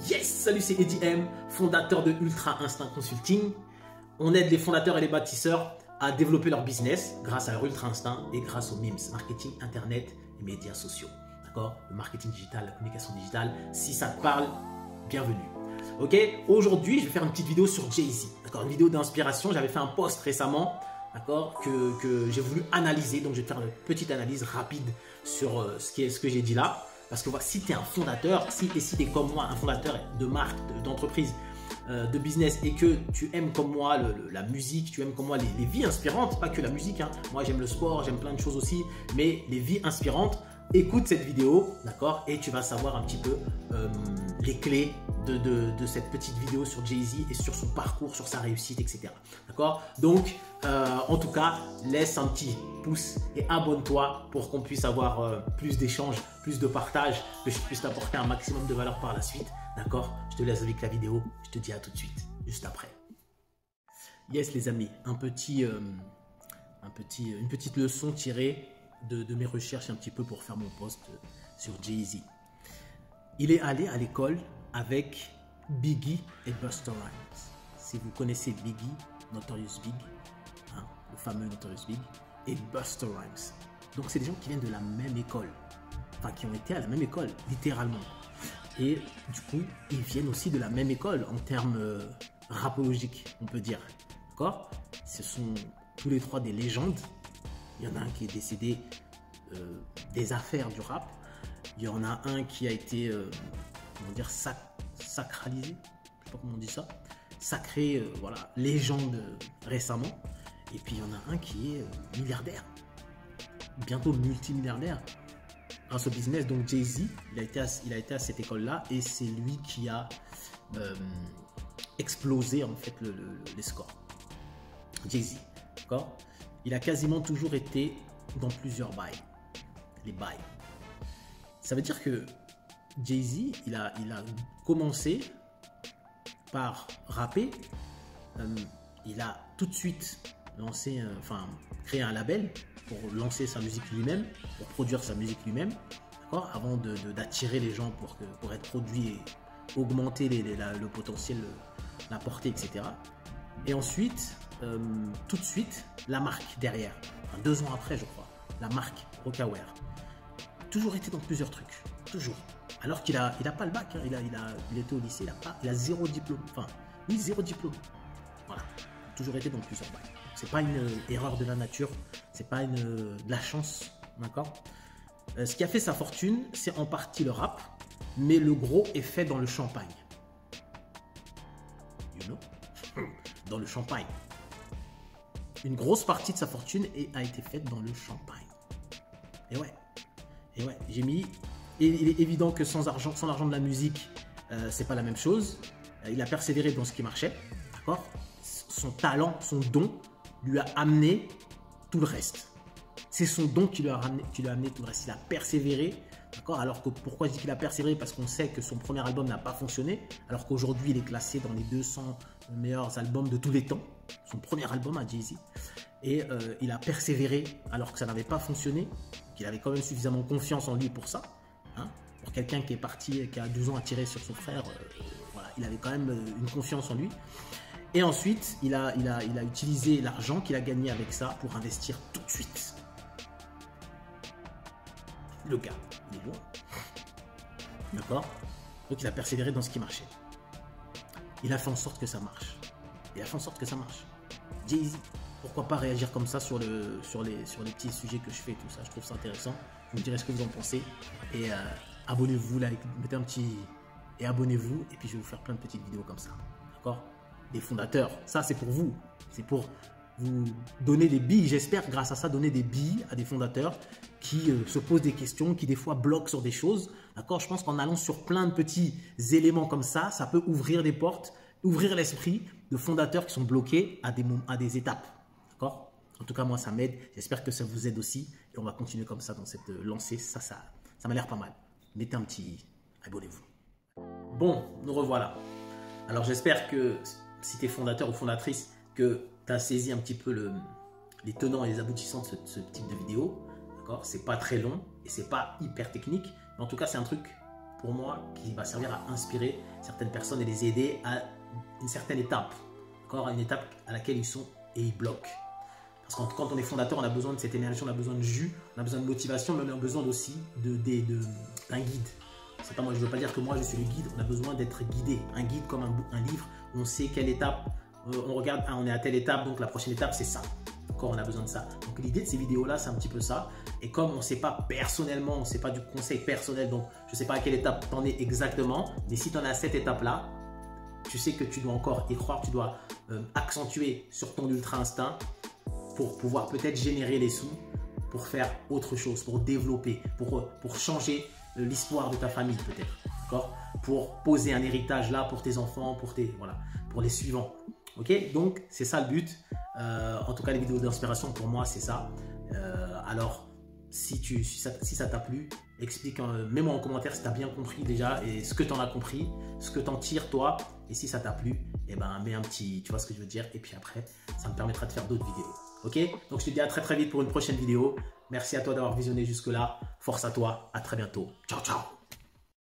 Yes, salut, c'est Eddie M, fondateur de Ultra Instinct Consulting. On aide les fondateurs et les bâtisseurs à développer leur business grâce à leur Ultra Instinct et grâce au MIMS, marketing, internet et médias sociaux. D'accord? Le marketing digital, la communication digitale. Si ça te parle, bienvenue. Ok? Aujourd'hui, je vais faire une petite vidéo sur Jay-Z. D'accord? Une vidéo d'inspiration. J'avais fait un post récemment, d'accord, que j'ai voulu analyser. Donc, je vais te faire une petite analyse rapide sur ce que j'ai dit là. Parce que si tu es un fondateur, si tu es comme moi, un fondateur de marque, d'entreprise, de business, et que tu aimes comme moi la musique, tu aimes comme moi les vies inspirantes, pas que la musique, hein. Moi j'aime le sport, j'aime plein de choses aussi, mais les vies inspirantes, écoute cette vidéo, d'accord, et tu vas savoir un petit peu les clés de cette petite vidéo sur Jay-Z et sur son parcours, sur sa réussite, etc. D'accord? Donc, en tout cas, laisse un petit pouce et abonne-toi pour qu'on puisse avoir plus d'échanges, plus de partage, que je puisse t'apporter un maximum de valeur par la suite. D'accord? Je te laisse avec la vidéo. Je te dis à tout de suite, juste après. Yes, les amis, une petite leçon tirée de mes recherches un petit peu pour faire mon post sur Jay-Z. Il est allé à l'école avec Biggie et Busta Rhymes. Si vous connaissez Biggie, Notorious Big, hein, le fameux Notorious Big, et Busta Rhymes. Donc c'est des gens qui viennent de la même école, enfin qui ont été à la même école, littéralement. Et du coup, ils viennent aussi de la même école en termes rapologiques, on peut dire. D'accord? Ce sont tous les trois des légendes. Il y en a un qui est décédé des affaires du rap. Il y en a un qui a été, comment dire, sacralisé. Je ne sais pas comment on dit ça. Sacré, voilà, légende récemment. Et puis il y en a un qui est milliardaire. Bientôt multimilliardaire. Grâce au business, donc Jay-Z, il a été à cette école-là et c'est lui qui a explosé en fait les scores. Jay-Z, d'accord? Il a quasiment toujours été dans plusieurs bails, les bails. Ça veut dire que Jay-Z, il a commencé par rapper, il a tout de suite lancé, créé un label pour lancer sa musique lui-même, pour produire sa musique lui-même, d'accord, avant d'attirer les gens pour être produit et augmenter le potentiel, la portée, etc. Et ensuite, tout de suite, la marque derrière, 2 ans après, je crois, la marque Rocawear. Toujours été dans plusieurs trucs, toujours. Alors qu'il a pas le bac, hein, il était au lycée, il a 0 diplôme, enfin, oui, 0 diplôme. Voilà, toujours été dans plusieurs bacs. C'est pas une erreur de la nature, c'est pas de la chance, d'accord? Ce qui a fait sa fortune, c'est en partie le rap, mais le gros est fait dans le champagne. You know? Dans le champagne. Une grosse partie de sa fortune a été faite dans le champagne. Et ouais, j'ai mis... Et il est évident que sans l'argent de la musique, c'est pas la même chose. Il a persévéré dans ce qui marchait, d'accord? Son talent, son don lui a amené tout le reste. C'est son don qui lui a amené tout le reste. Il a persévéré, d'accord? Alors que pourquoi je dis qu'il a persévéré? Parce qu'on sait que son premier album n'a pas fonctionné, alors qu'aujourd'hui il est classé dans les 200 meilleurs albums de tous les temps. Son premier album à Jay-Z. Et il a persévéré alors que ça n'avait pas fonctionné, qu'il avait quand même suffisamment confiance en lui pour ça. Hein? Pour quelqu'un qui est parti, qui a 12 ans à tirer sur son frère, voilà, il avait quand même une confiance en lui. Et ensuite, il a utilisé l'argent qu'il a gagné avec ça pour investir tout de suite. Le gars, il est loin. D'accord? Donc, il a persévéré dans ce qui marchait. Il a fait en sorte que ça marche. Jay-Z, pourquoi pas réagir comme ça sur les petits sujets que je fais et tout ça. Je trouve ça intéressant. Vous me direz ce que vous en pensez. Et abonnez-vous, mettez un petit... Et abonnez-vous. Et puis, je vais vous faire plein de petites vidéos comme ça. D'accord? Des fondateurs, ça c'est pour vous, c'est pour vous donner des billes, j'espère grâce à ça donner des billes à des fondateurs qui se posent des questions, qui des fois bloquent sur des choses, d'accord? Je pense qu'en allant sur plein de petits éléments comme ça peut ouvrir des portes, ouvrir l'esprit de fondateurs qui sont bloqués à des étapes, d'accord? En tout cas moi ça m'aide, j'espère que ça vous aide aussi et on va continuer comme ça dans cette lancée, ça m'a l'air pas mal. Mettez un petit, abonnez-vous. Bon, nous revoilà. Alors j'espère que si tu es fondateur ou fondatrice, que tu as saisi un petit peu les tenants et les aboutissants de ce type de vidéo. D'accord? C'est pas très long et c'est pas hyper technique. Mais en tout cas, c'est un truc pour moi, qui va servir à inspirer certaines personnes et les aider à une certaine étape. D'accord, à une étape à laquelle ils sont et ils bloquent. Parce que quand on est fondateur, on a besoin de cette énergie, on a besoin de jus, on a besoin de motivation, mais on a besoin aussi d'un guide. C'est pas moi, je ne veux pas dire que moi je suis le guide, on a besoin d'être guidé. Un guide comme un livre, on sait quelle étape, on regarde, on est à telle étape, donc la prochaine étape c'est ça. D'accord, on a besoin de ça. Donc l'idée de ces vidéos-là, c'est un petit peu ça. Et comme on ne sait pas personnellement, on ne sait pas du conseil personnel, donc je ne sais pas à quelle étape tu en es exactement, mais si tu en es à cette étape-là, tu sais que tu dois encore y croire, tu dois accentuer sur ton ultra instinct pour pouvoir peut-être générer les sous, pour faire autre chose, pour développer, pour changer l'histoire de ta famille peut-être, d'accord, pour poser un héritage là pour tes enfants, pour les suivants. Ok, donc c'est ça le but. En tout cas, les vidéos d'inspiration pour moi c'est ça. Alors si ça t'a plu, explique, mets-moi en commentaire si tu as bien compris déjà et ce que tu en as compris, ce que tu en tires toi, et si ça t'a plu, eh ben mets un petit, tu vois ce que je veux dire, et puis après ça me permettra de faire d'autres vidéos. Ok, donc je te dis à très très vite pour une prochaine vidéo. Merci à toi d'avoir visionné jusque là, force à toi, à très bientôt, ciao ciao.